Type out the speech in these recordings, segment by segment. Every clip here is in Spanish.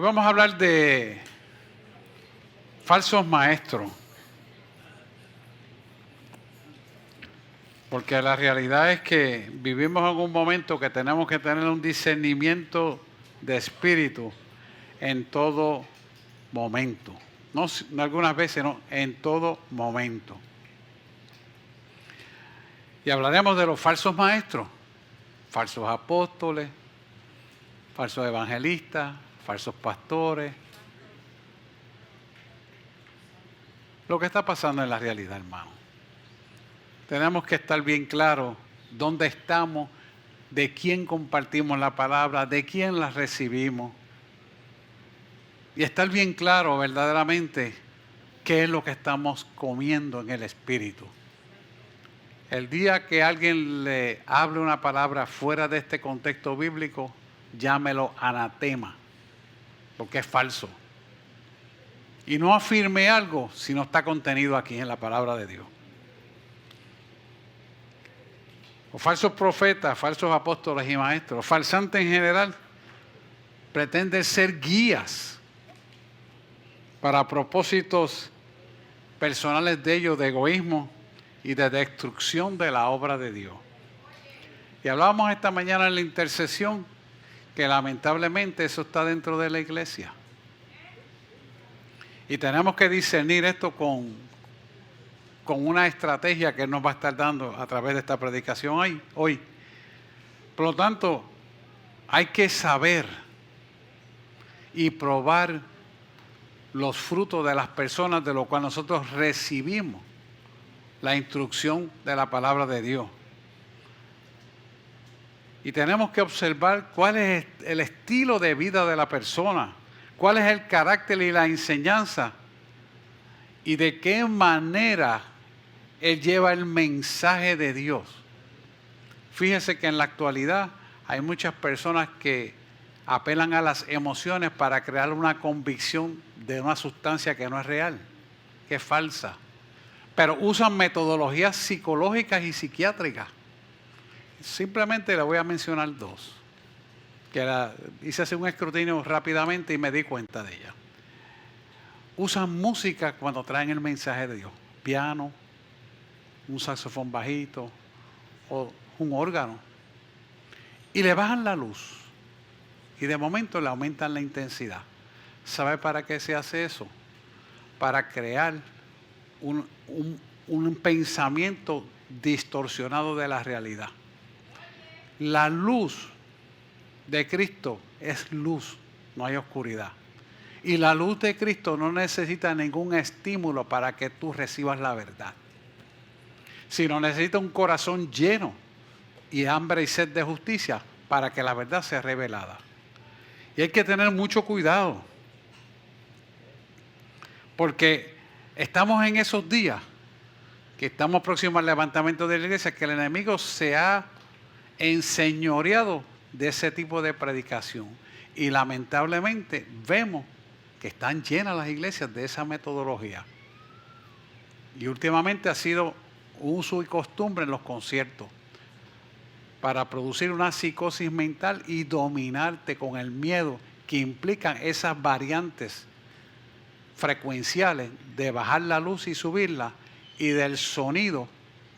Hoy vamos a hablar de falsos maestros, porque la realidad es que vivimos en un momento que tenemos que tener un discernimiento de espíritu en todo momento. No algunas veces, no, en todo momento. Y hablaremos de los falsos maestros, falsos apóstoles, falsos evangelistas, falsos pastores. Lo que está pasando en la realidad, hermano. Tenemos que estar bien claros dónde estamos, de quién compartimos la palabra, de quién la recibimos. Y estar bien claro verdaderamente qué es lo que estamos comiendo en el Espíritu. El día que alguien le hable una palabra fuera de este contexto bíblico, llámelo anatema, porque es falso. Y no afirme algo si no está contenido aquí en la palabra de Dios. Los falsos profetas, falsos apóstoles y maestros, falsantes en general, pretenden ser guías para propósitos personales de ellos, de egoísmo y de destrucción de la obra de Dios. Y hablábamos esta mañana en la intercesión que lamentablemente eso está dentro de la iglesia. Y tenemos que discernir esto con una estrategia que nos va a estar dando a través de esta predicación hoy. Por lo tanto, hay que saber y probar los frutos de las personas de lo cual nosotros recibimos la instrucción de la palabra de Dios. Y tenemos que observar cuál es el estilo de vida de la persona, cuál es el carácter y la enseñanza y de qué manera él lleva el mensaje de Dios. Fíjese que en la actualidad hay muchas personas que apelan a las emociones para crear una convicción de una sustancia que no es real, que es falsa. Pero usan metodologías psicológicas y psiquiátricas. Simplemente le voy a mencionar dos. Hice hacer un escrutinio rápidamente y me di cuenta de ellas. Usan música cuando traen el mensaje de Dios. Piano, un saxofón bajito o un órgano. Y le bajan la luz. Y de momento le aumentan la intensidad. ¿Sabe para qué se hace eso? Para crear un pensamiento distorsionado de la realidad. La luz de Cristo es luz, no hay oscuridad. Y la luz de Cristo no necesita ningún estímulo para que tú recibas la verdad, sino necesita un corazón lleno y hambre y sed de justicia para que la verdad sea revelada. Y hay que tener mucho cuidado, porque estamos en esos días que estamos próximos al levantamiento de la iglesia, que el enemigo se ha enseñoreado de ese tipo de predicación. Y lamentablemente vemos que están llenas las iglesias de esa metodología. Y últimamente ha sido uso y costumbre en los conciertos para producir una psicosis mental y dominarte con el miedo que implican esas variantes frecuenciales de bajar la luz y subirla y del sonido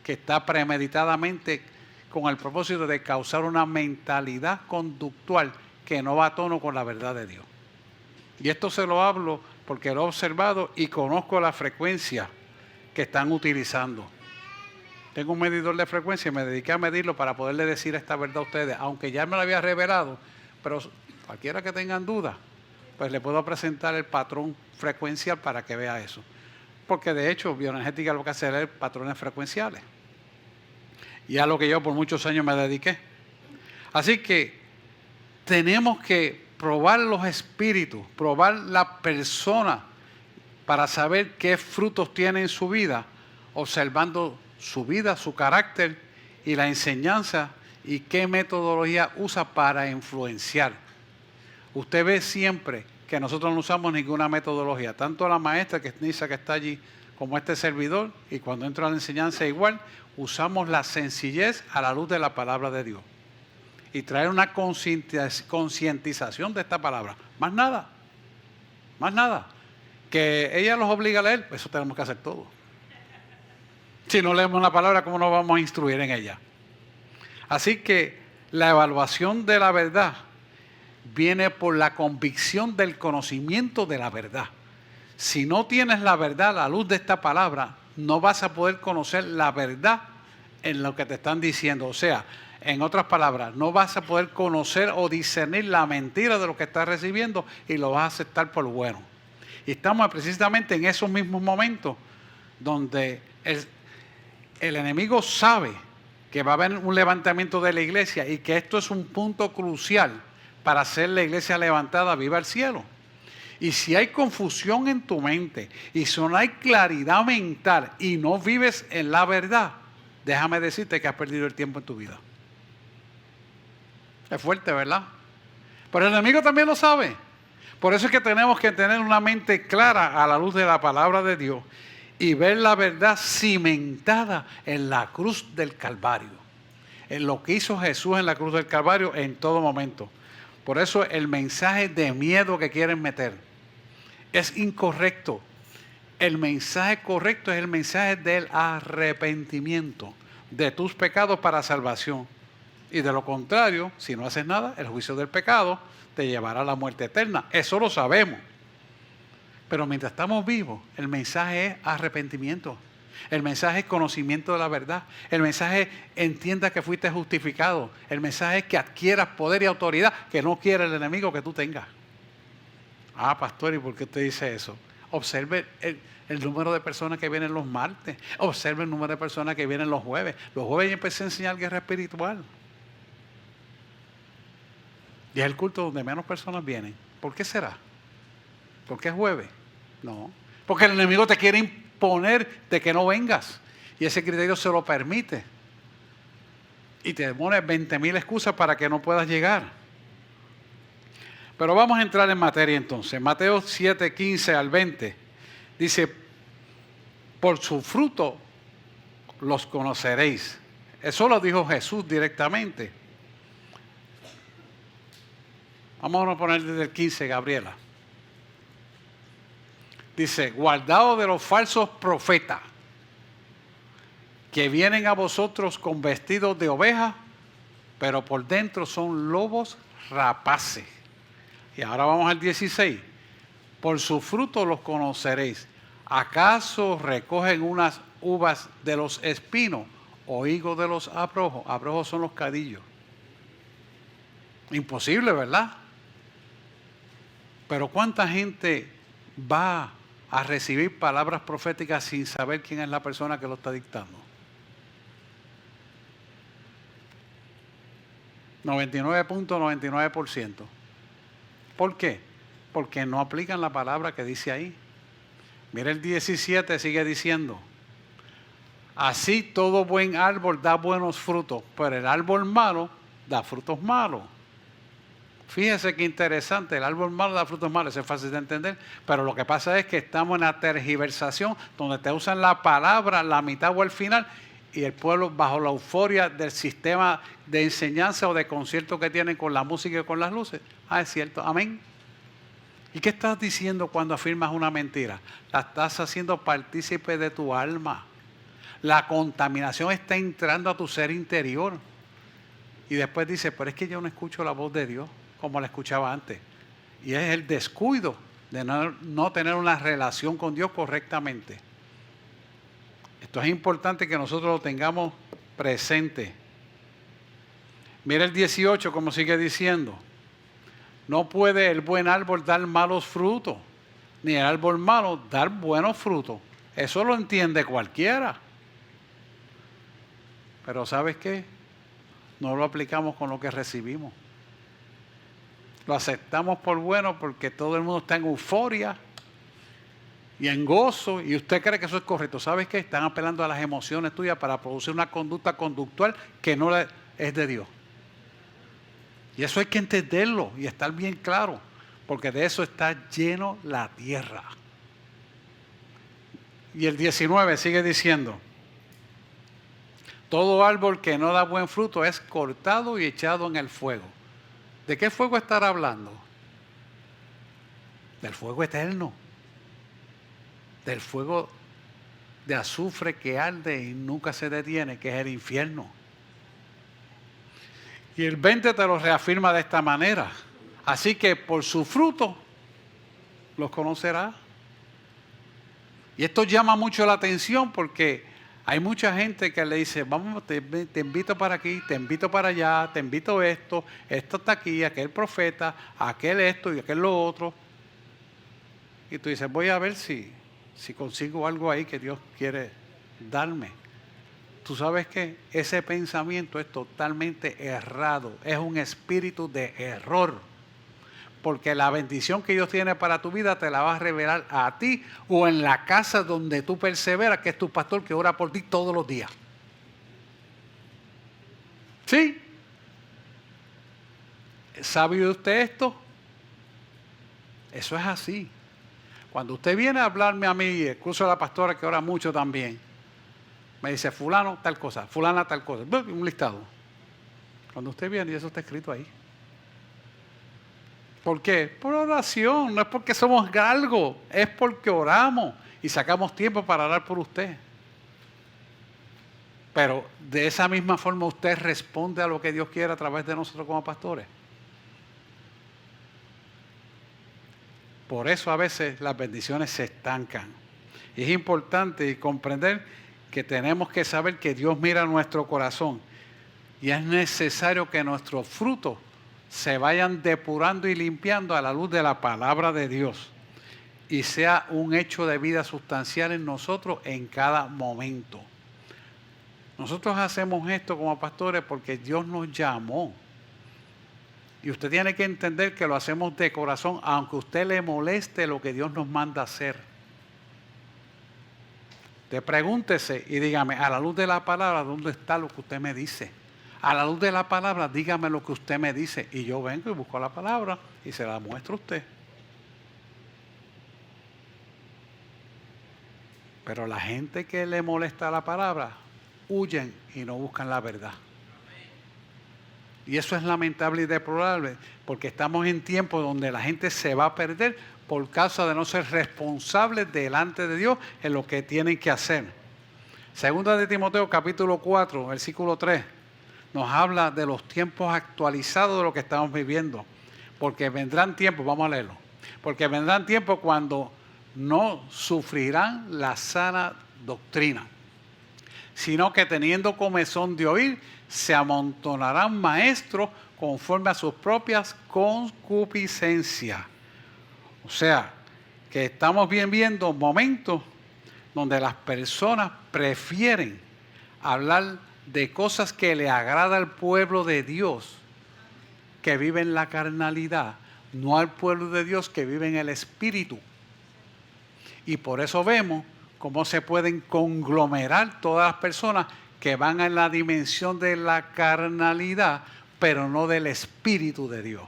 que está premeditadamente con el propósito de causar una mentalidad conductual que no va a tono con la verdad de Dios. Y esto se lo hablo porque lo he observado y conozco la frecuencia que están utilizando. Tengo un medidor de frecuencia y me dediqué a medirlo para poderle decir esta verdad a ustedes, aunque ya me lo había revelado, pero cualquiera que tengan dudas, pues le puedo presentar el patrón frecuencial para que vea eso. Porque de hecho, bioenergética lo que hace es patrones frecuenciales. Y a lo que yo por muchos años me dediqué. Así que tenemos que probar los espíritus, probar la persona para saber qué frutos tiene en su vida, observando su vida, su carácter y la enseñanza y qué metodología usa para influenciar. Usted ve siempre que nosotros no usamos ninguna metodología, tanto la maestra que está allí como este servidor, y cuando entra a la enseñanza igual, usamos la sencillez a la luz de la palabra de Dios y traer una concientización de esta palabra, más nada. más nada. Que ella los obliga a leer, eso tenemos que hacer todo. Si no leemos la palabra, ¿cómo nos vamos a instruir en ella? Así que la evaluación de la verdad viene por la convicción del conocimiento de la verdad. Si no tienes la verdad a la luz de esta palabra, no vas a poder conocer la verdad en lo que te están diciendo. O sea, en otras palabras, no vas a poder conocer o discernir la mentira de lo que estás recibiendo y lo vas a aceptar por bueno. Y estamos precisamente en esos mismos momentos donde el enemigo sabe que va a haber un levantamiento de la iglesia y que esto es un punto crucial para hacer la iglesia levantada viva al cielo. Y si hay confusión en tu mente y si no hay claridad mental y no vives en la verdad, déjame decirte que has perdido el tiempo en tu vida. Es fuerte, ¿verdad? Pero el enemigo también lo sabe. Por eso es que tenemos que tener una mente clara a la luz de la palabra de Dios y ver la verdad cimentada en la cruz del Calvario, en lo que hizo Jesús en la cruz del Calvario en todo momento. Por eso el mensaje de miedo que quieren meter es incorrecto. El mensaje correcto es el mensaje del arrepentimiento de tus pecados para salvación. Y de lo contrario, si no haces nada, el juicio del pecado te llevará a la muerte eterna. Eso lo sabemos. Pero mientras estamos vivos, el mensaje es arrepentimiento. El mensaje es conocimiento de la verdad. El mensaje es entienda que fuiste justificado. El mensaje es que adquieras poder y autoridad que no quiere el enemigo que tú tengas. Ah, pastor, ¿y por qué usted dice eso? Observe el número de personas que vienen los martes. Observe el número de personas que vienen los jueves. Los jueves yo empecé a enseñar guerra espiritual. Y es el culto donde menos personas vienen. ¿Por qué será? ¿Por qué es jueves? No. Porque el enemigo te quiere imponer de que no vengas. Y ese criterio se lo permite. Y te pone 20,000 excusas para que no puedas llegar. Pero vamos a entrar en materia entonces. Mateo 7, 15 al 20. Dice, por su fruto los conoceréis. Eso lo dijo Jesús directamente. Vamos a poner desde el 15, Gabriela. Dice, guardaos de los falsos profetas que vienen a vosotros con vestidos de oveja, pero por dentro son lobos rapaces. Y ahora vamos al 16. Por su fruto los conoceréis. ¿Acaso recogen unas uvas de los espinos o higos de los abrojos? Abrojos son los cadillos. Imposible, ¿verdad? Pero ¿cuánta gente va a recibir palabras proféticas sin saber quién es la persona que lo está dictando? 99.99%. ¿Por qué? Porque no aplican la palabra que dice ahí. Mira el 17, sigue diciendo. Así todo buen árbol da buenos frutos, pero el árbol malo da frutos malos. Fíjese qué interesante, el árbol malo da frutos malos, eso es fácil de entender, pero lo que pasa es que estamos en la tergiversación, donde te usan la palabra, la mitad o el final, y el pueblo bajo la euforia del sistema de enseñanza o de concierto que tienen con la música y con las luces. Ah, es cierto, amén. ¿Y qué estás diciendo cuando afirmas una mentira? La estás haciendo partícipe de tu alma. La contaminación está entrando a tu ser interior. Y después dice, pero es que yo no escucho la voz de Dios como la escuchaba antes. Y es el descuido de no tener una relación con Dios correctamente. Esto es importante que nosotros lo tengamos presente. Mira el 18 como sigue diciendo. No puede el buen árbol dar malos frutos, ni el árbol malo dar buenos frutos. Eso lo entiende cualquiera. Pero ¿sabes qué? No lo aplicamos con lo que recibimos. Lo aceptamos por bueno porque todo el mundo está en euforia y en gozo y usted cree que eso es correcto. ¿Sabes qué? Están apelando a las emociones tuyas para producir una conducta conductual que no es de Dios. Y eso hay que entenderlo y estar bien claro, porque de eso está lleno la tierra. Y el 19 sigue diciendo, todo árbol que no da buen fruto es cortado y echado en el fuego. ¿De qué fuego estará hablando? del fuego eterno, del fuego de azufre que arde y nunca se detiene, que es el infierno. Y el 20 te lo reafirma de esta manera. Así que por su fruto los conocerás. Y esto llama mucho la atención porque hay mucha gente que le dice, vamos, te invito para aquí, te invito para allá, te invito esto está aquí, aquel profeta, aquel esto y aquel lo otro. Y tú dices, voy a ver si consigo algo ahí que Dios quiere darme. Tú sabes que ese pensamiento es totalmente errado, es un espíritu de error. Porque la bendición que Dios tiene para tu vida te la va a revelar a ti o en la casa donde tú perseveras, que es tu pastor que ora por ti todos los días. ¿Sí? ¿Sabe usted esto? Eso es así. Cuando usted viene a hablarme a mí, incluso a la pastora que ora mucho también, me dice, fulano tal cosa, fulana tal cosa, un listado. Cuando usted viene, y eso está escrito ahí. ¿Por qué? Por oración, no es porque somos algo, es porque oramos y sacamos tiempo para orar por usted. Pero de esa misma forma usted responde a lo que Dios quiere a través de nosotros como pastores. Por eso a veces las bendiciones se estancan. Y es importante comprender que tenemos que saber que Dios mira nuestro corazón y es necesario que nuestros frutos se vayan depurando y limpiando a la luz de la palabra de Dios y sea un hecho de vida sustancial en nosotros en cada momento. Nosotros hacemos esto como pastores porque Dios nos llamó. Y usted tiene que entender que lo hacemos de corazón, aunque a usted le moleste lo que Dios nos manda hacer. Usted pregúntese y dígame, a la luz de la palabra, ¿dónde está lo que usted me dice? A la luz de la palabra, dígame lo que usted me dice. Y yo vengo y busco la palabra y se la muestro a usted. Pero la gente que le molesta la palabra, huyen y no buscan la verdad. Y eso es lamentable y deplorable, porque estamos en tiempos donde la gente se va a perder por causa de no ser responsables delante de Dios en lo que tienen que hacer. Segunda de Timoteo, capítulo 4, versículo 3. Nos habla de los tiempos actualizados de lo que estamos viviendo. Porque vendrán tiempos, vamos a leerlo. Porque vendrán tiempos cuando no sufrirán la sana doctrina, sino que teniendo comezón de oír, se amontonarán maestros conforme a sus propias concupiscencias. O sea, que estamos bien viendo momentos donde las personas prefieren hablar de cosas que le agrada al pueblo de Dios que vive en la carnalidad, no al pueblo de Dios que vive en el Espíritu. Y por eso vemos cómo se pueden conglomerar todas las personas que van en la dimensión de la carnalidad, pero no del Espíritu de Dios.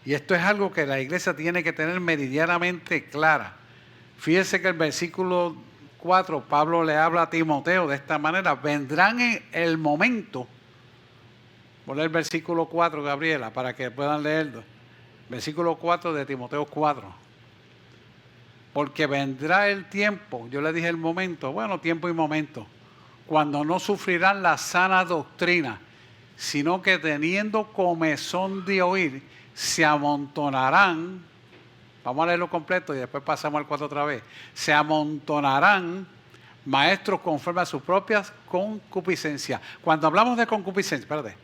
Y esto es algo que la iglesia tiene que tener meridianamente clara. Fíjense que el versículo 4, Pablo le habla a Timoteo de esta manera. Vendrán en el momento. Voy a leer el versículo 4, Gabriela, para que puedan leerlo. Versículo 4 de Timoteo 4. Porque vendrá el tiempo, yo le dije el momento, bueno, tiempo y momento, cuando no sufrirán la sana doctrina, sino que teniendo comezón de oír, se amontonarán. Vamos a leerlo completo y después pasamos al 4 otra vez. Se amontonarán maestros conforme a sus propias concupiscencias. Cuando hablamos de concupiscencia, espérate,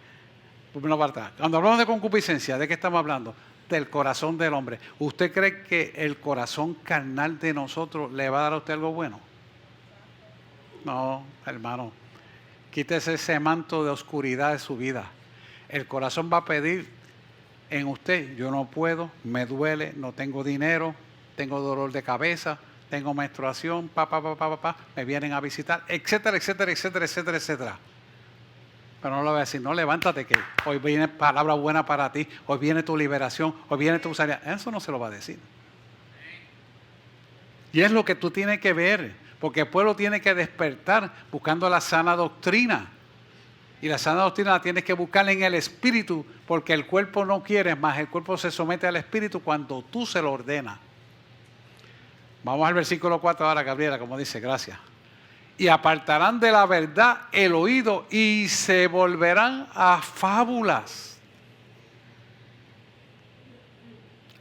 cuando hablamos de concupiscencia, ¿de qué estamos hablando? Del corazón del hombre. ¿Usted cree que el corazón carnal de nosotros le va a dar a usted algo bueno? No, hermano. Quítese ese manto de oscuridad de su vida. El corazón va a pedir en usted, yo no puedo, me duele, no tengo dinero, tengo dolor de cabeza, tengo menstruación, me vienen a visitar, etcétera, etcétera, etcétera, etcétera, etcétera. Pero no le voy a decir, no, levántate que hoy viene palabra buena para ti, hoy viene tu liberación, hoy viene tu sanidad. Eso no se lo va a decir. Y es lo que tú tienes que ver, porque el pueblo tiene que despertar buscando la sana doctrina. Y la sana doctrina la tienes que buscar en el espíritu, porque el cuerpo no quiere más, el cuerpo se somete al espíritu cuando tú se lo ordenas. Vamos al versículo 4 ahora, Gabriela, como dice, gracias. Y apartarán de la verdad el oído y se volverán a fábulas.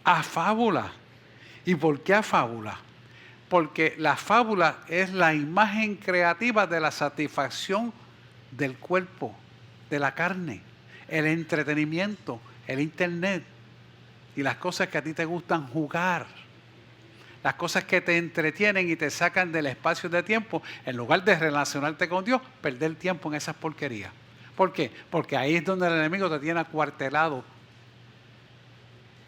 A fábulas. ¿Y por qué a fábulas? Porque la fábula es la imagen creativa de la satisfacción del cuerpo, de la carne, el entretenimiento, el internet y las cosas que a ti te gustan jugar. Las cosas que te entretienen y te sacan del espacio de tiempo, en lugar de relacionarte con Dios, perder tiempo en esas porquerías. ¿Por qué? Porque ahí es donde el enemigo te tiene acuartelado.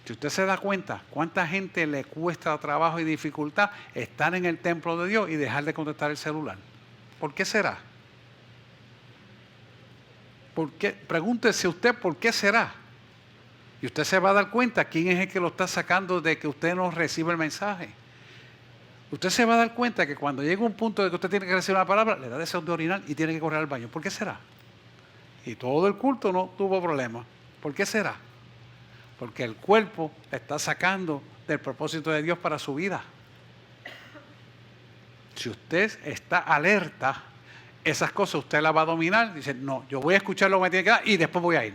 Si usted se da cuenta, cuánta gente le cuesta trabajo y dificultad estar en el templo de Dios y dejar de contestar el celular. ¿Por qué será? ¿Por qué? Pregúntese usted por qué será. Y usted se va a dar cuenta quién es el que lo está sacando de que usted no recibe el mensaje. Usted se va a dar cuenta que cuando llega un punto de que usted tiene que recibir una palabra, le da deseo de orinar y tiene que correr al baño. ¿Por qué será? Y todo el culto no tuvo problema. ¿Por qué será? Porque el cuerpo está sacando del propósito de Dios para su vida. Si usted está alerta, esas cosas usted las va a dominar. Dice, no, yo voy a escuchar lo que me tiene que dar y después voy a ir.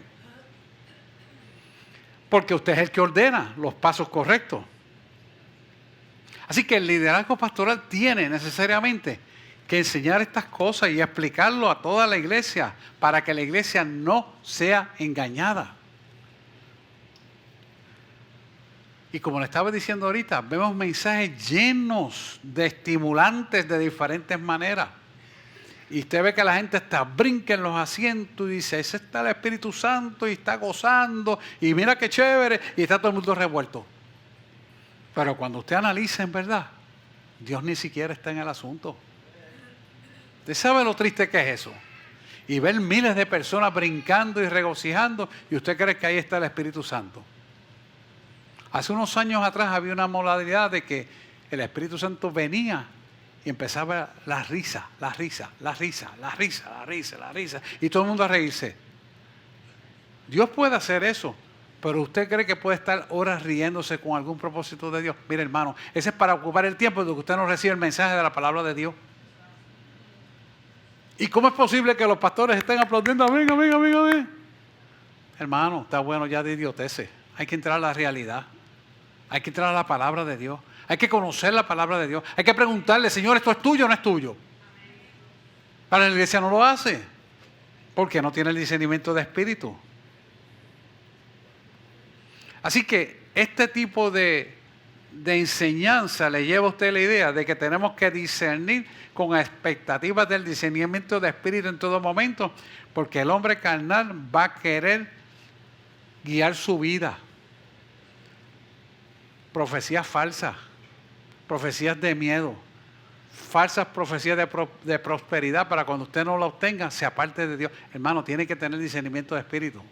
Porque usted es el que ordena los pasos correctos. Así que el liderazgo pastoral tiene necesariamente que enseñar estas cosas y explicarlo a toda la iglesia para que la iglesia no sea engañada. Y como le estaba diciendo ahorita, vemos mensajes llenos de estimulantes de diferentes maneras. Y usted ve que la gente hasta brinca en los asientos y dice, ese está el Espíritu Santo y está gozando y mira qué chévere y está todo el mundo revuelto. Pero cuando usted analiza en verdad, Dios ni siquiera está en el asunto. ¿Usted sabe lo triste que es eso? Y ver miles de personas brincando y regocijando y usted cree que ahí está el Espíritu Santo. Hace unos años atrás había una modalidad de que el Espíritu Santo venía y empezaba la risa, la risa, la risa, la risa, la risa, la risa. Y todo el mundo a reírse. Dios puede hacer eso, pero usted cree que puede estar horas riéndose con algún propósito de Dios. Mire, hermano, ese es para ocupar el tiempo de que usted no recibe el mensaje de la palabra de Dios. ¿Y cómo es posible que los pastores estén aplaudiendo? Amén, amén, amén, amén. Hermano, está bueno ya de idioteces. Hay que entrar a la realidad. Hay que entrar a la palabra de Dios. Hay que conocer la palabra de Dios. Hay que preguntarle, Señor, ¿esto es tuyo o no es tuyo? Para la iglesia no lo hace. Porque no tiene el discernimiento de espíritu. Así que este tipo de enseñanza le lleva a usted la idea de que tenemos que discernir con expectativas del discernimiento de espíritu en todo momento. Porque el hombre carnal va a querer guiar su vida. Profecías falsas, profecías de miedo, falsas profecías de prosperidad para cuando usted no la obtenga, se aparte de Dios. Hermano, tiene que tener discernimiento de espíritu.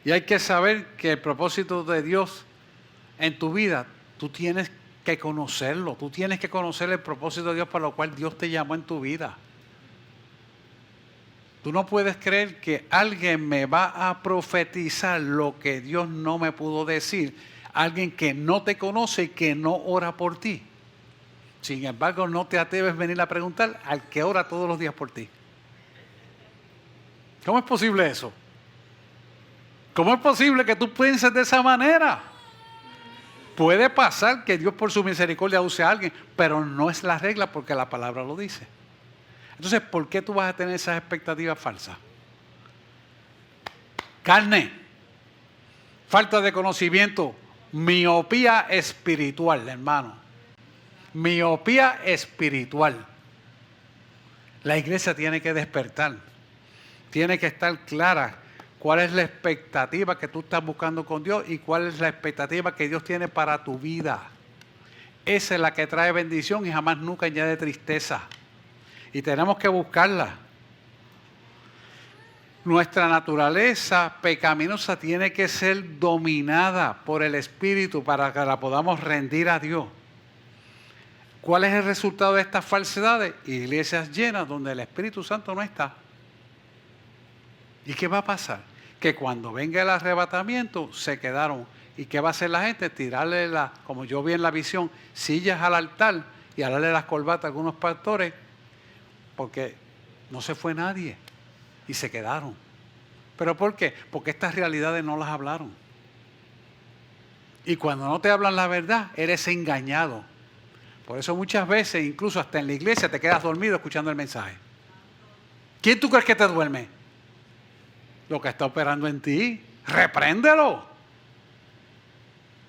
Y hay que saber que el propósito de Dios en tu vida, tú tienes que conocerlo. Tú tienes que conocer el propósito de Dios para lo cual Dios te llamó en tu vida. Tú no puedes creer que alguien me va a profetizar lo que Dios no me pudo decir. Alguien que no te conoce y que no ora por ti. Sin embargo, no te atreves a venir a preguntar al que ora todos los días por ti. ¿Cómo es posible eso? ¿Cómo es posible que tú pienses de esa manera? Puede pasar que Dios por su misericordia use a alguien, pero no es la regla porque la palabra lo dice. Entonces, ¿por qué tú vas a tener esas expectativas falsas? Carne, falta de conocimiento, miopía espiritual, hermano. Miopía espiritual. La iglesia tiene que despertar. Tiene que estar clara cuál es la expectativa que tú estás buscando con Dios y cuál es la expectativa que Dios tiene para tu vida. Esa es la que trae bendición y jamás nunca añade tristeza. Y tenemos que buscarla. Nuestra naturaleza pecaminosa tiene que ser dominada por el Espíritu para que la podamos rendir a Dios. ¿Cuál es el resultado de estas falsedades? Iglesias llenas donde el Espíritu Santo no está. ¿Y qué va a pasar? Que cuando venga el arrebatamiento se quedaron. ¿Y qué va a hacer la gente? Tirarle, como yo vi en la visión, sillas al altar y darle las corbatas a algunos pastores, porque no se fue nadie y se quedaron. ¿Pero por qué? Porque estas realidades no las hablaron. Y cuando no te hablan la verdad, eres engañado. Por eso muchas veces, incluso hasta en la iglesia, te quedas dormido escuchando el mensaje. ¿Quién tú crees que te duerme? Lo que está operando en ti. Repréndelo.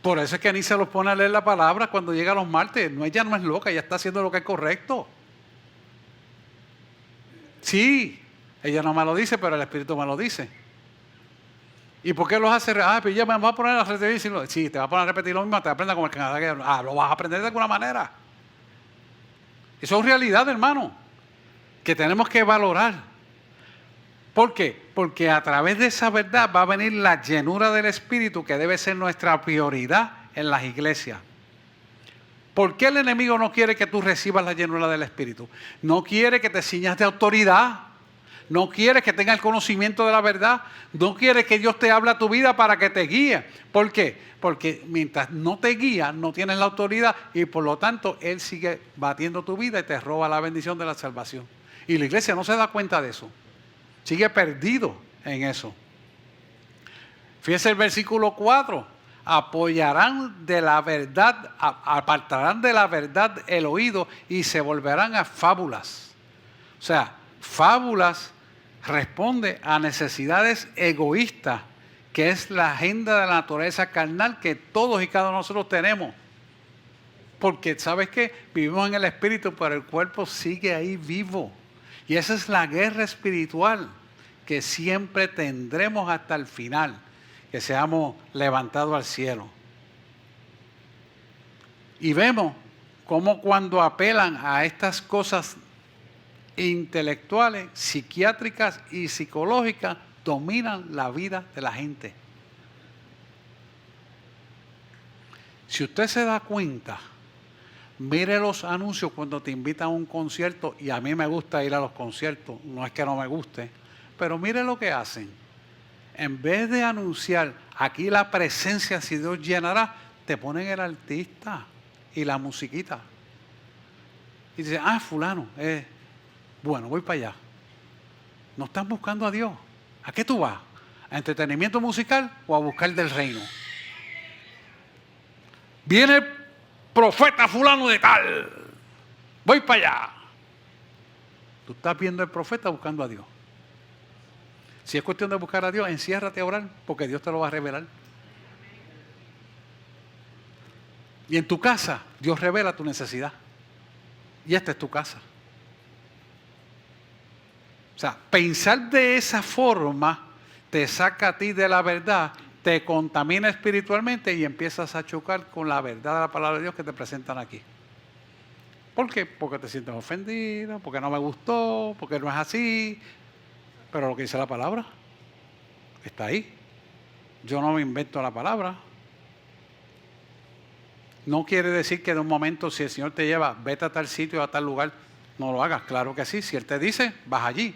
Por eso es que ni se los pone a leer la palabra cuando llega los martes. No, ella no es loca, ella está haciendo lo que es correcto. Sí, ella no me lo dice, pero el Espíritu me lo dice. ¿Y por qué los hace? Pues ella me va a poner a repetir. Sí, te va a poner a repetir lo mismo, te aprendas como el Canadá. Lo vas a aprender de alguna manera. Eso es realidad, hermano, que tenemos que valorar. ¿Por qué? Porque a través de esa verdad va a venir la llenura del Espíritu, que debe ser nuestra prioridad en las iglesias. ¿Por qué el enemigo no quiere que tú recibas la llenura del Espíritu? No quiere que te ciñas de autoridad. No quiere que tengas el conocimiento de la verdad. No quiere que Dios te hable a tu vida para que te guíe. ¿Por qué? Porque mientras no te guía, no tienes la autoridad y por lo tanto Él sigue batiendo tu vida y te roba la bendición de la salvación. Y la iglesia no se da cuenta de eso. Sigue perdido en eso. Fíjese el versículo 4. Apoyarán de la verdad, apartarán de la verdad el oído y se volverán a fábulas. O sea, fábulas responde a necesidades egoístas, que es la agenda de la naturaleza carnal que todos y cada uno de nosotros tenemos. Porque, ¿sabes qué? Vivimos en el espíritu, pero el cuerpo sigue ahí vivo. Y esa es la guerra espiritual que siempre tendremos hasta el final, que seamos levantados al cielo. Y vemos cómo cuando apelan a estas cosas intelectuales, psiquiátricas y psicológicas, dominan la vida de la gente. Si usted se da cuenta, mire los anuncios cuando te invitan a un concierto, y a mí me gusta ir a los conciertos, no es que no me guste, pero mire lo que hacen. En vez de anunciar aquí la presencia, si Dios llenará, te ponen el artista y la musiquita. Y dicen, fulano, bueno, voy para allá. No están buscando a Dios. ¿A qué tú vas? ¿A entretenimiento musical o a buscar del reino? Viene el profeta fulano de tal. Voy para allá. Tú estás viendo el profeta buscando a Dios. Si es cuestión de buscar a Dios, enciérrate a orar, porque Dios te lo va a revelar. Y en tu casa, Dios revela tu necesidad. Y esta es tu casa. O sea, pensar de esa forma te saca a ti de la verdad, te contamina espiritualmente y empiezas a chocar con la verdad de la palabra de Dios que te presentan aquí. ¿Por qué? Porque te sientes ofendido, porque no me gustó, porque no es así. Pero lo que dice la palabra está ahí. Yo no me invento la palabra. No quiere decir que de un momento, si el Señor te lleva, vete a tal sitio, a tal lugar, no lo hagas. Claro que sí. Si Él te dice, vas allí.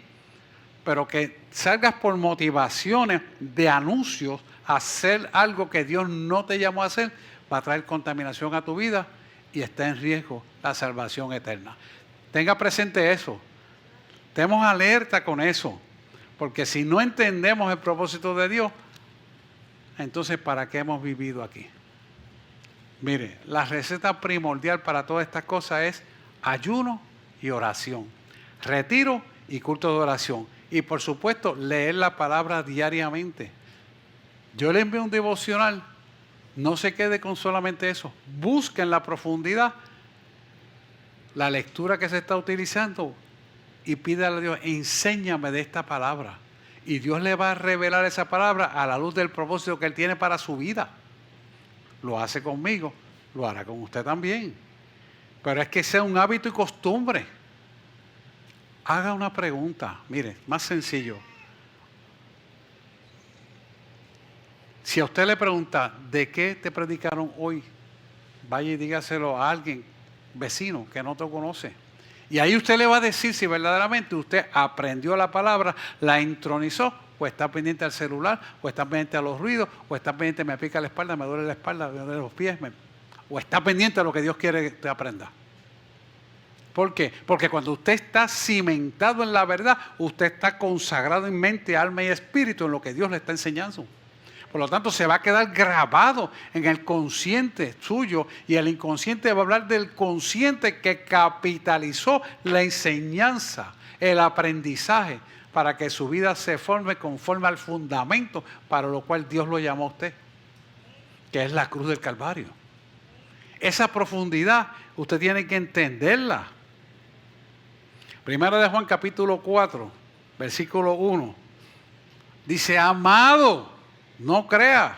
Pero que salgas por motivaciones de anuncios a hacer algo que Dios no te llamó a hacer, va a traer contaminación a tu vida y está en riesgo la salvación eterna. Tenga presente eso. Estemos alerta con eso. Porque si no entendemos el propósito de Dios, entonces ¿para qué hemos vivido aquí? Mire, la receta primordial para todas estas cosas es ayuno y oración. Retiro y culto de oración. Y por supuesto, leer la palabra diariamente. Yo le envío un devocional. No se quede con solamente eso. Busque en la profundidad la lectura que se está utilizando y pídale a Dios, enséñame de esta palabra. Y Dios le va a revelar esa palabra a la luz del propósito que Él tiene para su vida. Lo hace conmigo, lo hará con usted también. Pero es que sea un hábito y costumbre. Haga una pregunta, mire, más sencillo. Si a usted le pregunta, ¿de qué te predicaron hoy? Vaya y dígaselo a alguien, vecino, que no te conoce. Y ahí usted le va a decir si verdaderamente usted aprendió la palabra, la intronizó o está pendiente al celular, o está pendiente a los ruidos, o está pendiente, me pica la espalda, me duele la espalda, me duele los pies, o está pendiente a lo que Dios quiere que te aprenda. ¿Por qué? Porque cuando usted está cimentado en la verdad, usted está consagrado en mente, alma y espíritu en lo que Dios le está enseñando. Por lo tanto, se va a quedar grabado en el consciente suyo y el inconsciente va a hablar del consciente que capitalizó la enseñanza, el aprendizaje, para que su vida se forme conforme al fundamento para lo cual Dios lo llamó a usted, que es la cruz del Calvario. Esa profundidad usted tiene que entenderla. Primera de Juan capítulo 4, versículo 1. Dice, amado, no crea.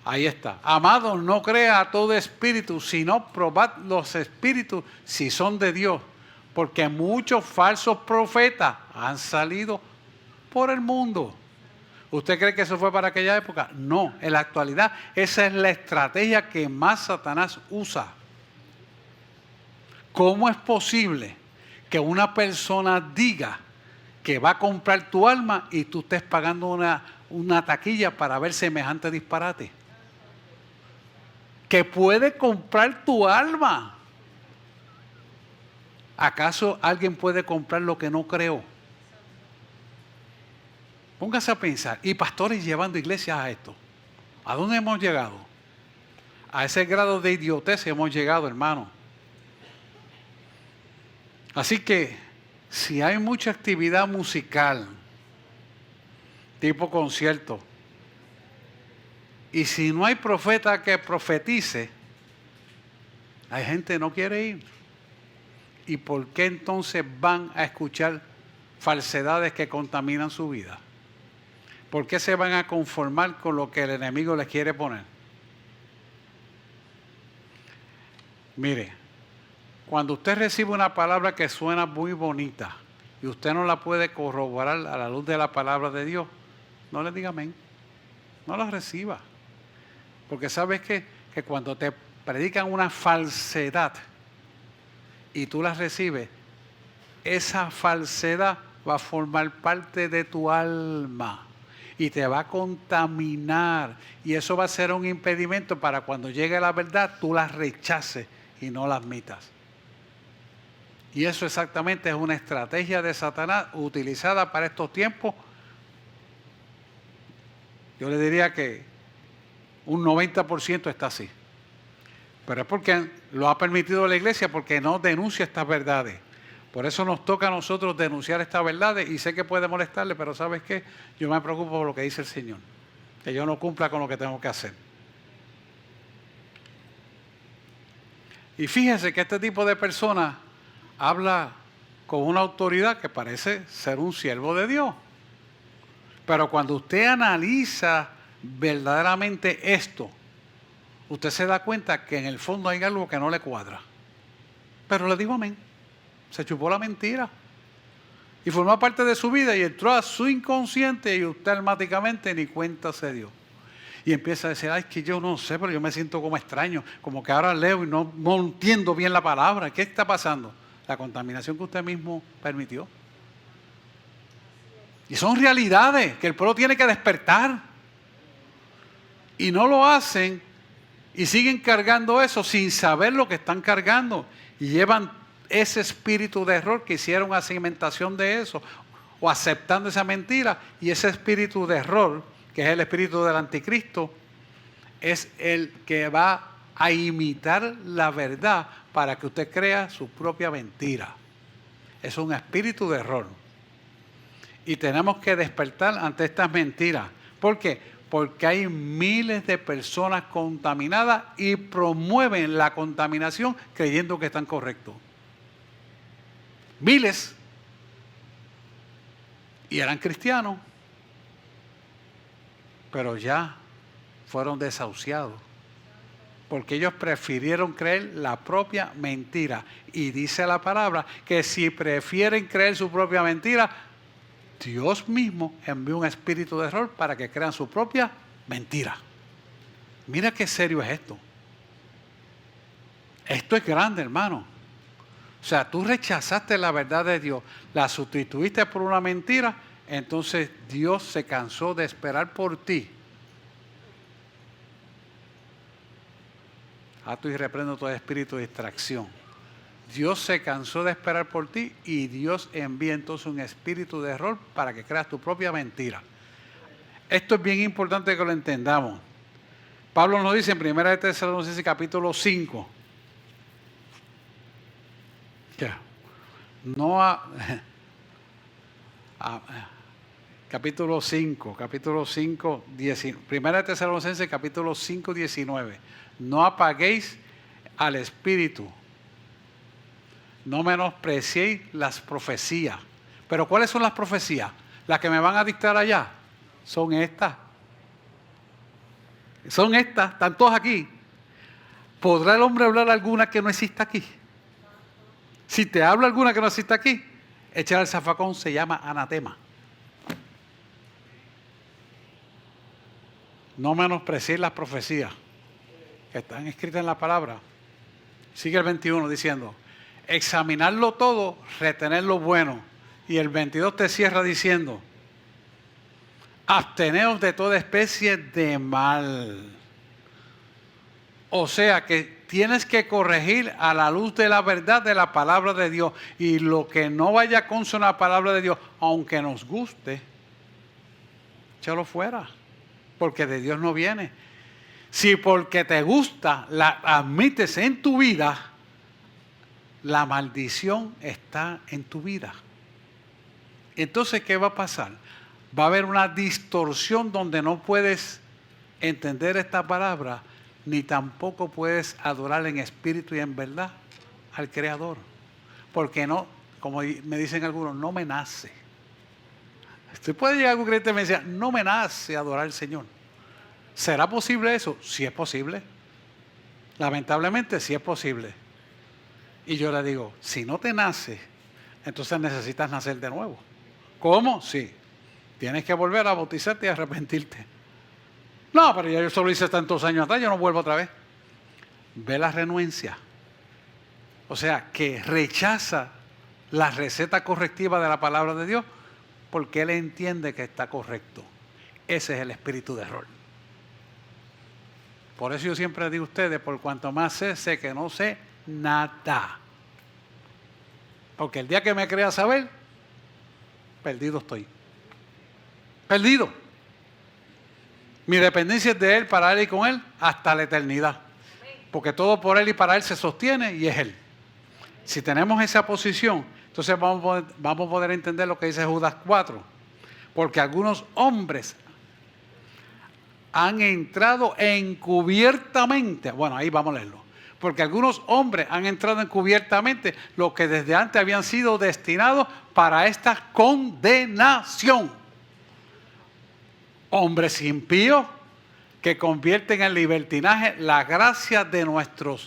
Ahí está. Amado, no crea a todo espíritu, sino probad los espíritus si son de Dios. Porque muchos falsos profetas han salido por el mundo. ¿Usted cree que eso fue para aquella época? No, en la actualidad esa es la estrategia que más Satanás usa. ¿Cómo es posible que una persona diga que va a comprar tu alma y tú estés pagando una taquilla para ver semejante disparate? Que puede comprar tu alma. ¿Acaso alguien puede comprar lo que no creó? Póngase a pensar. Y pastores llevando iglesias a esto. ¿A dónde hemos llegado? A ese grado de idiotez hemos llegado, hermano. Así que, si hay mucha actividad musical, tipo concierto, y si no hay profeta que profetice, hay gente que no quiere ir. ¿Y por qué entonces van a escuchar falsedades que contaminan su vida? ¿Por qué se van a conformar con lo que el enemigo les quiere poner? Mire, cuando usted recibe una palabra que suena muy bonita y usted no la puede corroborar a la luz de la palabra de Dios, no le diga amén. No la reciba. Porque sabes que cuando te predican una falsedad y tú la recibes, esa falsedad va a formar parte de tu alma y te va a contaminar, y eso va a ser un impedimento para cuando llegue la verdad tú la rechaces y no la admitas. Y eso exactamente es una estrategia de Satanás utilizada para estos tiempos. Yo le diría que un 90% está así. Pero es porque lo ha permitido la iglesia, porque no denuncia estas verdades. Por eso nos toca a nosotros denunciar estas verdades, y sé que puede molestarle, pero ¿sabes qué? Yo me preocupo por lo que dice el Señor, que yo no cumpla con lo que tengo que hacer. Y fíjese que este tipo de personas habla con una autoridad que parece ser un siervo de Dios. Pero cuando usted analiza verdaderamente esto, usted se da cuenta que en el fondo hay algo que no le cuadra. Pero le digo amén. Se chupó la mentira. Y formó parte de su vida y entró a su inconsciente y usted automáticamente ni cuenta se dio. Y empieza a decir, ay, es que yo no sé, pero yo me siento como extraño. Como que ahora leo y no entiendo bien la palabra. ¿Qué está pasando? La contaminación que usted mismo permitió. Y son realidades que el pueblo tiene que despertar. Y no lo hacen y siguen cargando eso sin saber lo que están cargando. Y llevan ese espíritu de error que hicieron una cimentación de eso, o aceptando esa mentira, y ese espíritu de error, que es el espíritu del anticristo, es el que va a imitar la verdad para que usted crea su propia mentira. Es un espíritu de error. Y tenemos que despertar ante estas mentiras. ¿Por qué? Porque hay miles de personas contaminadas y promueven la contaminación creyendo que están correctos. Miles. Y eran cristianos, pero ya fueron desahuciados, porque ellos prefirieron creer la propia mentira. Y dice la palabra que si prefieren creer su propia mentira, Dios mismo envió un espíritu de error para que crean su propia mentira. Mira qué serio es esto. Esto es grande, hermano. O sea, tú rechazaste la verdad de Dios, la sustituiste por una mentira entonces Dios se cansó de esperar por ti. Ato y reprendo todo espíritu de distracción. Dios se cansó de esperar por ti y Dios envía entonces un espíritu de error para que creas tu propia mentira. Esto es bien importante que lo entendamos. Pablo nos dice en 1 Tesalonicenses capítulo 5. Capítulo 5, 1 Tesalonicenses capítulo 5, 19. No apaguéis al espíritu, no menospreciéis las profecías. Pero ¿cuáles son las profecías? Las que me van a dictar allá. Son estas. Están todas aquí. ¿Podrá el hombre hablar alguna que no exista aquí? Si te habla alguna que no exista aquí, echar al zafacón se llama anatema. No menospreciéis las profecías que están escritas en la palabra. Sigue el 21 diciendo, examinarlo todo, retener lo bueno. Y el 22 te cierra diciendo, absteneos de toda especie de mal. O sea que tienes que corregir a la luz de la verdad de la palabra de Dios. Y lo que no vaya con la palabra de Dios, aunque nos guste, échalo fuera. Porque de Dios no viene. Si porque te gusta la admites en tu vida, la maldición está en tu vida. Entonces, ¿qué va a pasar? Va a haber una distorsión donde no puedes entender esta palabra, ni tampoco puedes adorar en espíritu y en verdad al Creador. Porque no, como me dicen algunos, no me nace. Usted puede llegar a algún creyente y me dice, no me nace adorar al Señor. ¿Será posible eso? Sí es posible. Lamentablemente sí es posible. Y yo le digo, si no te nace, entonces necesitas nacer de nuevo. ¿Cómo? Sí. Tienes que volver a bautizarte y arrepentirte. No, pero ya yo solo hice tantos años atrás, yo no vuelvo otra vez. Ve la renuencia. O sea, que rechaza la receta correctiva de la palabra de Dios porque él entiende que está correcto. Ese es el espíritu de error. Por eso yo siempre digo a ustedes, por cuanto más sé que no sé nada. Porque el día que me crea saber, perdido estoy. Perdido. Mi dependencia es de Él, para Él y con Él, hasta la eternidad. Porque todo por Él y para Él se sostiene y es Él. Si tenemos esa posición, entonces vamos a poder entender lo que dice Judas 4. Porque algunos hombres han entrado encubiertamente. Bueno, ahí vamos a leerlo. Porque algunos hombres han entrado encubiertamente, lo que desde antes habían sido destinados para esta condenación. Hombres impíos que convierten en libertinaje la gracia de nuestro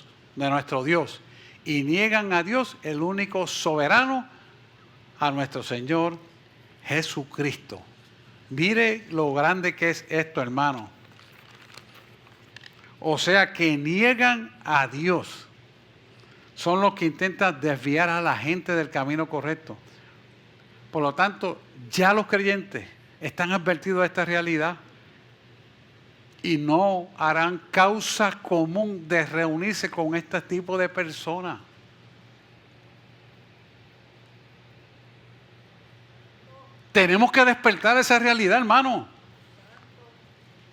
Dios y niegan a Dios, el único soberano, a nuestro Señor Jesucristo. Mire lo grande que es esto, hermano. O sea, que niegan a Dios. Son los que intentan desviar a la gente del camino correcto. Por lo tanto, ya los creyentes están advertidos de esta realidad y no harán causa común de reunirse con este tipo de personas. Tenemos que despertar esa realidad, hermano.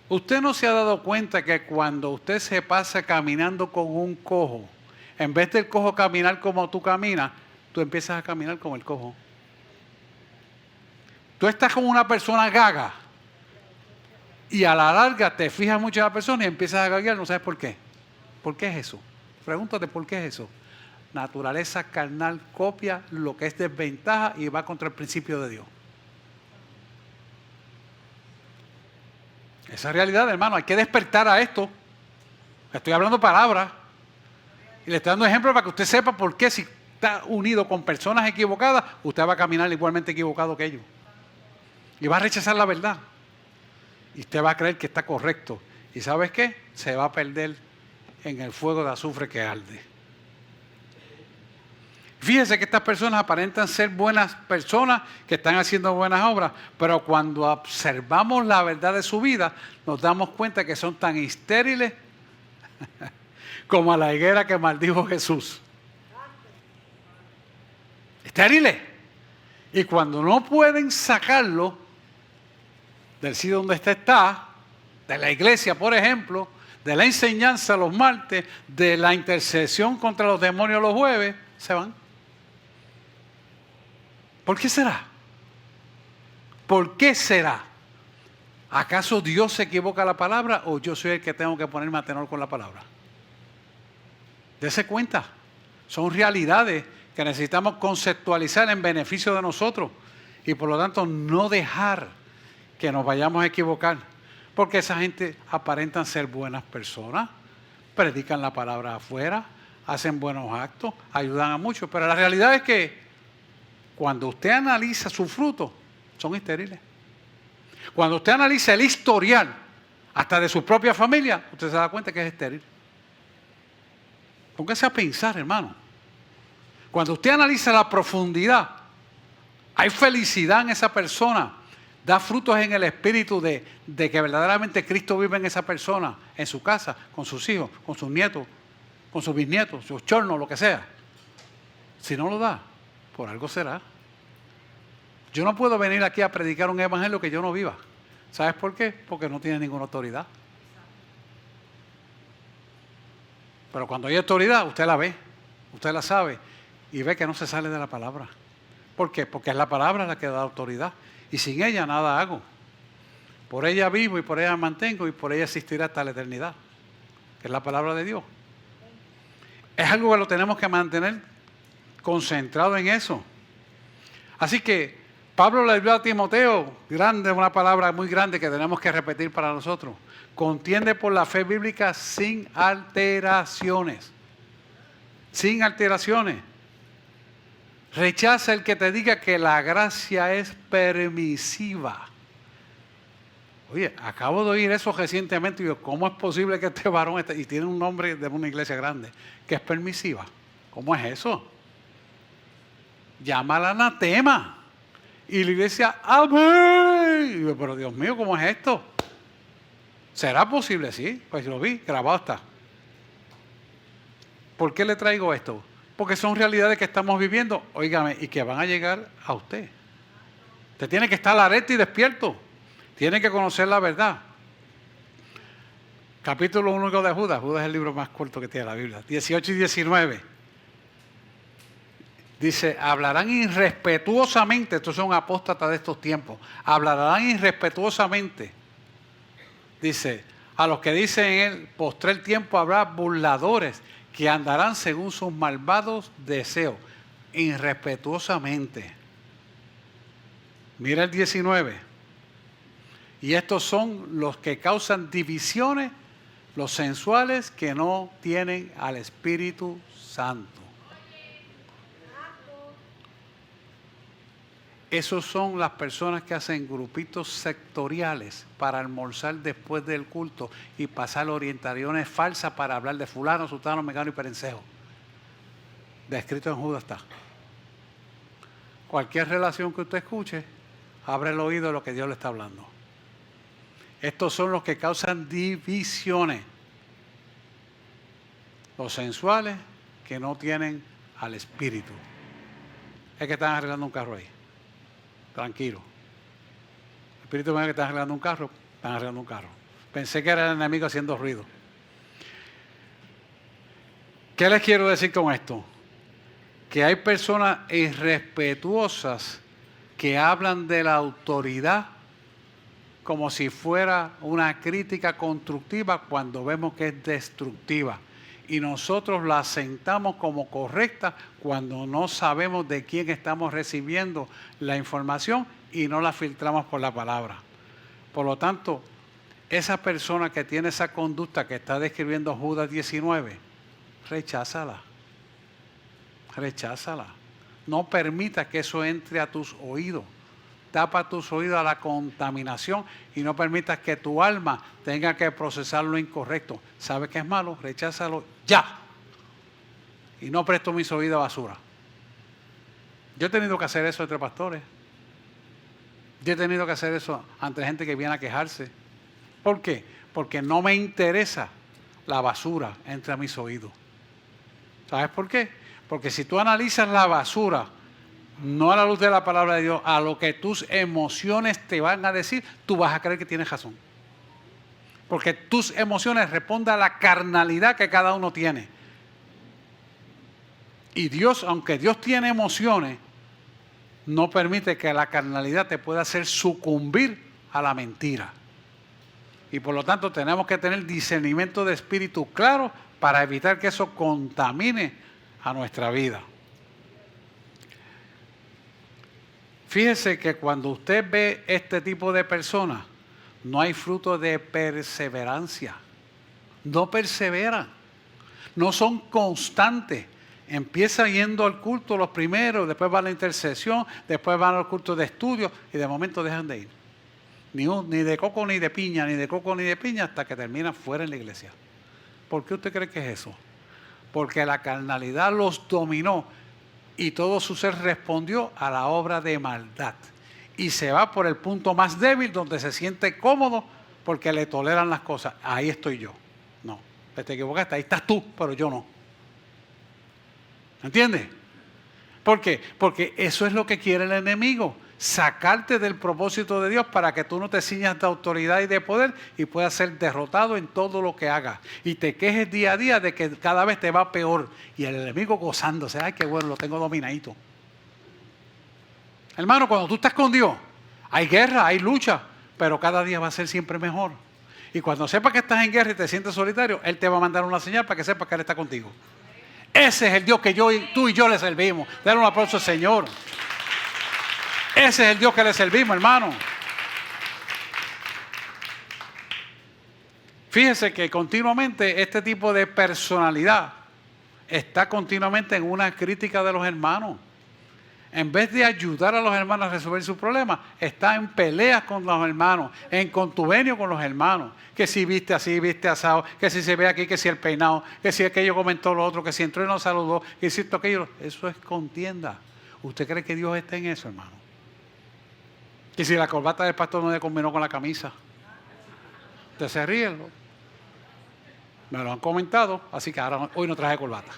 Usted no se ha dado cuenta que cuando usted se pasa caminando con un cojo, en vez del cojo caminar como tú caminas, tú empiezas a caminar como el cojo. Tú estás con una persona gaga y a la larga te fijas mucho en la persona y empiezas a gaguear, no sabes por qué. ¿Por qué es eso? Pregúntate por qué es eso. Naturaleza carnal copia lo que es desventaja y va contra el principio de Dios. Esa realidad, hermano, hay que despertar a esto. Estoy hablando palabras y le estoy dando ejemplos para que usted sepa por qué si está unido con personas equivocadas, usted va a caminar igualmente equivocado que ellos. Y va a rechazar la verdad. Y usted va a creer que está correcto. ¿Y sabes qué? Se va a perder en el fuego de azufre que arde. Fíjese que estas personas aparentan ser buenas personas que están haciendo buenas obras, pero cuando observamos la verdad de su vida, nos damos cuenta que son tan estériles como a la higuera que maldijo Jesús. Estériles. Y cuando no pueden sacarlo del sitio donde está, de la iglesia, por ejemplo, de la enseñanza los martes, de la intercesión contra los demonios los jueves, se van. ¿Por qué será? ¿Por qué será? ¿Acaso Dios se equivoca la palabra o yo soy el que tengo que ponerme a tenor con la palabra? Dese cuenta. Son realidades que necesitamos conceptualizar en beneficio de nosotros y por lo tanto no dejar que nos vayamos a equivocar. Porque esa gente aparentan ser buenas personas, predican la palabra afuera, hacen buenos actos, ayudan a muchos, pero la realidad es que cuando usted analiza su fruto, son estériles. Cuando usted analiza el historial, hasta de su propia familia, usted se da cuenta que es estéril. Póngase a pensar, hermano. Cuando usted analiza la profundidad, hay felicidad en esa persona, da frutos en el espíritu de que verdaderamente Cristo vive en esa persona, en su casa, con sus hijos, con sus nietos, con sus bisnietos, sus chornos, lo que sea. Si no lo da, por algo será. Yo no puedo venir aquí a predicar un evangelio que yo no viva. ¿Sabes por qué? Porque no tiene ninguna autoridad. Pero cuando hay autoridad, usted la ve, usted la sabe y ve que no se sale de la palabra. ¿Por qué? Porque es la palabra la que da autoridad. Y sin ella nada hago. Por ella vivo y por ella mantengo y por ella existirá hasta la eternidad. Que es la palabra de Dios. Es algo que lo tenemos que mantener concentrado en eso. Así que Pablo le dio a Timoteo, grande, una palabra muy grande que tenemos que repetir para nosotros. Contiende por la fe bíblica sin alteraciones. Sin alteraciones. Rechaza el que te diga que la gracia es permisiva. Oye, acabo de oír eso recientemente y digo, ¿cómo es posible que este varón y tiene un nombre de una iglesia grande, que es permisiva? ¿Cómo es eso? Llámala anatema. Y la iglesia, amén. Y digo, pero Dios mío, ¿cómo es esto? ¿Será posible? Sí, pues lo vi, grabado está. ¿Por qué le traigo esto? Porque son realidades que estamos viviendo, óigame, y que van a llegar a usted. Usted tiene que estar alerta y despierto. Tiene que conocer la verdad. Capítulo 1 de Judas. Judas es el libro más corto que tiene la Biblia. 18 y 19. Dice, hablarán irrespetuosamente. Estos son apóstatas de estos tiempos. Hablarán irrespetuosamente. Dice, a los que dicen en el postrer tiempo habrá burladores que andarán según sus malvados deseos, irrespetuosamente. Mira el 19. Y estos son los que causan divisiones, los sensuales que no tienen al Espíritu Santo. Esos son las personas que hacen grupitos sectoriales para almorzar después del culto y pasar orientaciones falsas para hablar de fulano, sultano, mengano y perencejo. Descrito en Judas está. Cualquier relación que usted escuche, abre el oído de lo que Dios le está hablando. Estos son los que causan divisiones. Los sensuales que no tienen al Espíritu. Es que están arreglando un carro ahí. Tranquilo. El Espíritu me dice que están arreglando un carro, están arreglando un carro. Pensé que era el enemigo haciendo ruido. ¿Qué les quiero decir con esto? Que hay personas irrespetuosas que hablan de la autoridad como si fuera una crítica constructiva cuando vemos que es destructiva. Y nosotros la sentamos como correcta cuando no sabemos de quién estamos recibiendo la información y no la filtramos por la palabra. Por lo tanto, esa persona que tiene esa conducta que está describiendo Judas 19, recházala. Recházala. No permita que eso entre a tus oídos. Tapa tus oídos a la contaminación y no permitas que tu alma tenga que procesar lo incorrecto. ¿Sabe que es malo? Recházalo ya. Y no presto mis oídos a basura. Yo he tenido que hacer eso entre pastores. Yo he tenido que hacer eso ante gente que viene a quejarse. ¿Por qué? Porque no me interesa la basura entre mis oídos. ¿Sabes por qué? Porque si tú analizas la basura, no a la luz de la palabra de Dios, a lo que tus emociones te van a decir, tú vas a creer que tienes razón. Porque tus emociones responden a la carnalidad que cada uno tiene. Y Dios, aunque Dios tiene emociones, no permite que la carnalidad te pueda hacer sucumbir a la mentira. Y por lo tanto tenemos que tener discernimiento de espíritu claro para evitar que eso contamine a nuestra vida. Fíjese que cuando usted ve este tipo de personas, no hay fruto de perseverancia. No perseveran. No son constantes. Empieza yendo al culto los primeros, después van a la intercesión, después van al culto de estudio y de momento dejan de ir. Ni de coco ni de piña, ni de coco ni de piña hasta que terminan fuera en la iglesia. ¿Por qué usted cree que es eso? Porque la carnalidad los dominó y todo su ser respondió a la obra de maldad. Y se va por el punto más débil donde se siente cómodo porque le toleran las cosas. Ahí estoy yo. No, te equivocaste, ahí estás tú, pero yo no. ¿Entiendes? ¿Por qué? Porque eso es lo que quiere el enemigo. Sacarte del propósito de Dios para que tú no te ciñas de autoridad y de poder y puedas ser derrotado en todo lo que hagas. Y te quejes día a día de que cada vez te va peor. Y el enemigo gozándose. Ay, qué bueno, lo tengo dominadito. Hermano, cuando tú estás con Dios, hay guerra, hay lucha, pero cada día va a ser siempre mejor. Y cuando sepas que estás en guerra y te sientes solitario, Él te va a mandar una señal para que sepas que Él está contigo. Ese es el Dios que tú y yo le servimos. Dale un aplauso al Señor. Ese es el Dios que le servimos, hermano. Fíjese que continuamente este tipo de personalidad está continuamente en una crítica de los hermanos. En vez de ayudar a los hermanos a resolver sus problemas, está en peleas con los hermanos, en contubernio con los hermanos. Que si viste así, viste asado, que si se ve aquí, que si el peinado, que si aquello comentó lo otro, que si entró y no saludó, que si esto, aquello. Eso es contienda. ¿Usted cree que Dios está en eso, hermano? Que si la corbata del pastor no le combinó con la camisa. Usted se ríe, ¿no? Me lo han comentado, así que ahora hoy no traje corbata.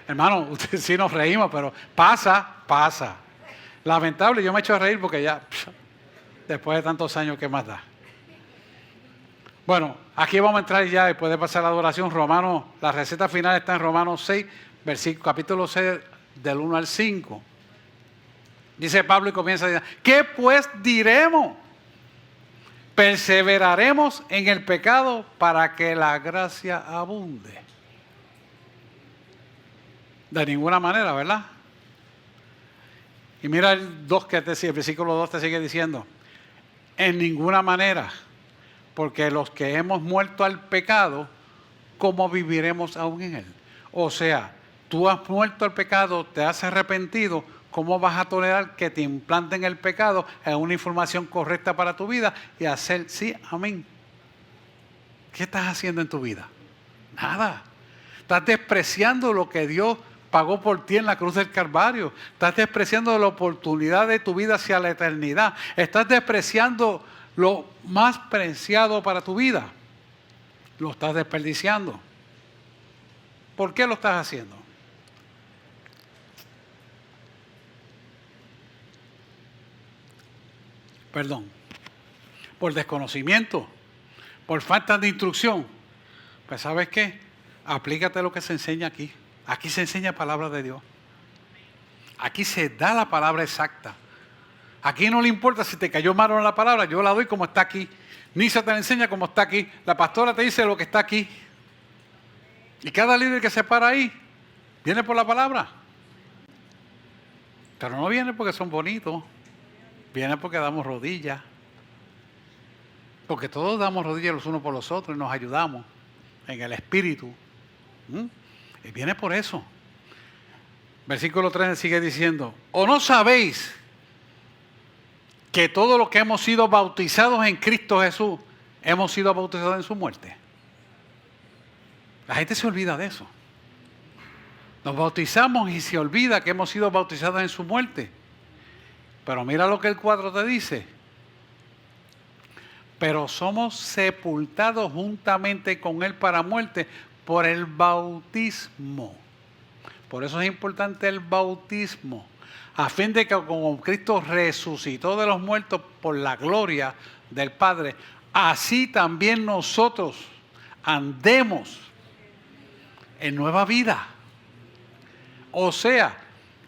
Hermano, usted sí nos reímos, pero pasa. Lamentable, yo me echo a reír porque ya, después de tantos años, ¿qué más da? Bueno, aquí vamos a entrar ya después de pasar la adoración. Romanos, la receta final está en Romanos 6, capítulo 6, del 1 al 5. Dice Pablo y comienza a decir, ¿qué pues diremos? ¿Perseveraremos en el pecado para que la gracia abunde? De ninguna manera, ¿verdad? Y mira el versículo 2 te sigue diciendo, en ninguna manera, porque los que hemos muerto al pecado, ¿cómo viviremos aún en él? O sea, tú has muerto al pecado, te has arrepentido, ¿cómo vas a tolerar que te implanten el pecado en una información correcta para tu vida y hacer sí, amén? ¿Qué estás haciendo en tu vida? Nada. Estás despreciando lo que Dios pagó por ti en la cruz del Calvario. Estás despreciando la oportunidad de tu vida hacia la eternidad. Estás despreciando lo más preciado para tu vida. Lo estás desperdiciando. ¿Por qué lo estás haciendo? Perdón. Por desconocimiento. Por falta de instrucción. Pues ¿sabes qué? Aplícate lo que se enseña aquí. Aquí se enseña palabra de Dios. Aquí se da la palabra exacta. Aquí no le importa si te cayó mal o no la palabra, yo la doy como está aquí. Nisa te la enseña como está aquí. La pastora te dice lo que está aquí. Y cada líder que se para ahí, viene por la palabra. Pero no viene porque son bonitos. Viene porque damos rodillas. Porque todos damos rodillas los unos por los otros y nos ayudamos en el espíritu. Y viene por eso. Versículo 3 sigue diciendo, ¿o no sabéis que todos los que hemos sido bautizados en Cristo Jesús, hemos sido bautizados en su muerte? La gente se olvida de eso. Nos bautizamos y se olvida que hemos sido bautizados en su muerte. Pero mira lo que el 4 te dice. Pero somos sepultados juntamente con Él para muerte por el bautismo. Por eso es importante el bautismo. A fin de que como Cristo resucitó de los muertos por la gloria del Padre, así también nosotros andemos en nueva vida. O sea,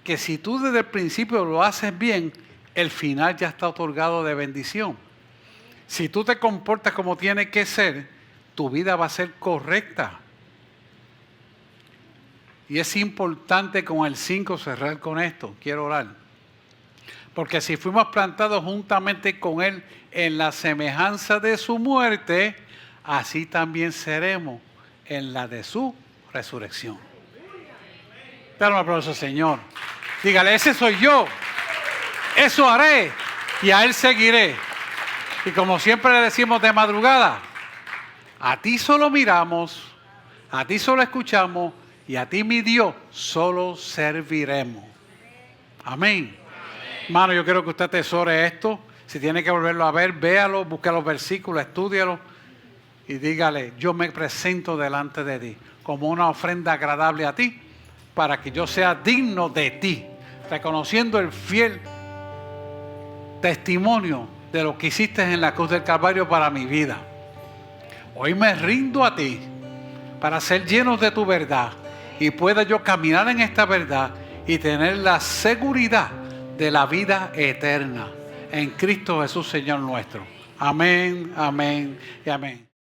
que si tú desde el principio lo haces bien, el final ya está otorgado de bendición. Si tú te comportas como tiene que ser, tu vida va a ser correcta. Y es importante con el 5 cerrar con esto. Quiero orar. Porque si fuimos plantados juntamente con Él en la semejanza de su muerte, así también seremos en la de su resurrección. Dale un aplauso, Señor. Dígale, ese soy yo. Eso haré y a Él seguiré. Y como siempre le decimos de madrugada, a ti solo miramos, a ti solo escuchamos y a ti, mi Dios, solo serviremos. Amén. Hermano, yo quiero que usted atesore esto. Si tiene que volverlo a ver, véalo, busque los versículos, estúdialo y dígale, yo me presento delante de ti como una ofrenda agradable a ti para que yo sea digno de ti, reconociendo el fiel testimonio de lo que hiciste en la cruz del Calvario para mi vida. Hoy me rindo a ti para ser llenos de tu verdad y pueda yo caminar en esta verdad y tener la seguridad de la vida eterna en Cristo Jesús, Señor nuestro. Amén, amén y amén.